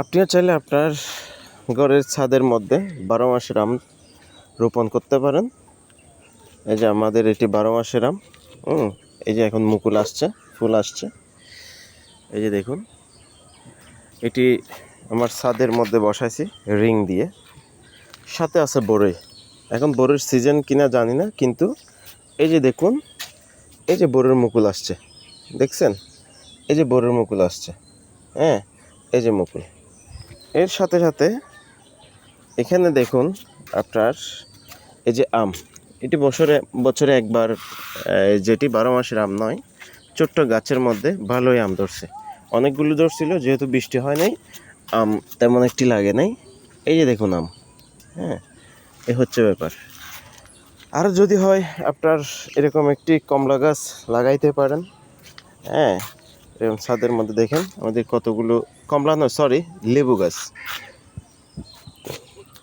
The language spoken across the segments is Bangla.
আপনিও চাইলে আপনার ঘরের ছাদের মধ্যে 12 মাসের আম রোপণ করতে পারেন। এই যে আমাদের এটি 12 মাসের আম। এই যে এখন মুকুল আসছে, ফুল আসছে। এই যে দেখুন, এটি আমার ছাদের মধ্যে বসাইছি রিং দিয়ে। সাথে আছে বরই। এখন বরইর সিজন কিনা জানি না, কিন্তু এই যে দেখুন, এই যে বরইর মুকুল আসছে, দেখছেন? এই যে বরইর মুকুল আসছে, হ্যাঁ, এই যে মুকুল। এর সাথে সাথে এখানে দেখুন আপনার এই যে আম, এটি বছরে একবার, যেটি 12 মাসের আম নয়, ছোট্ট গাছের মধ্যে ভালোই আম ধরছে। অনেকগুলো ধরছিল, যেহেতু বৃষ্টি হয় নাই, আম তেমন একটি লাগে নাই। এই যে দেখুন আম, হ্যাঁ, এ হচ্ছে ব্যাপার। আর যদি হয় আপনার এরকম একটি কমলা গাছ লাগাইতে পারেন, হ্যাঁ, এরকম ছাদের মধ্যে দেখেন আমাদের কতগুলো কমলা নয়, সরি, লেবু গাছ,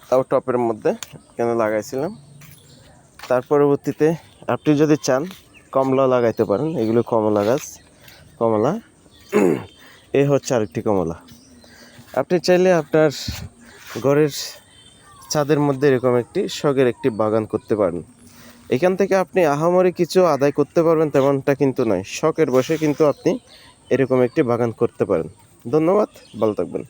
তাও টপের মধ্যে কেন লাগাইছিলাম। তার পরবর্তীতে আপনি যদি চান কমলা লাগাইতে পারেন, এগুলো কমলা গাছ, কমলা। এ হচ্ছে আরেকটি কমলা। আপনি চাইলে আপনার ঘরের ছাদের মধ্যে এরকম একটি শখের একটি বাগান করতে পারেন। এখান থেকে আপনি আহামরি কিছু আদায় করতে পারবেন তেমনটা কিন্তু নয়, শখের বসে কিন্তু আপনি এরকম একটি বাগান করতে পারেন। ধন্যবাদ, ভালো থাকবেন।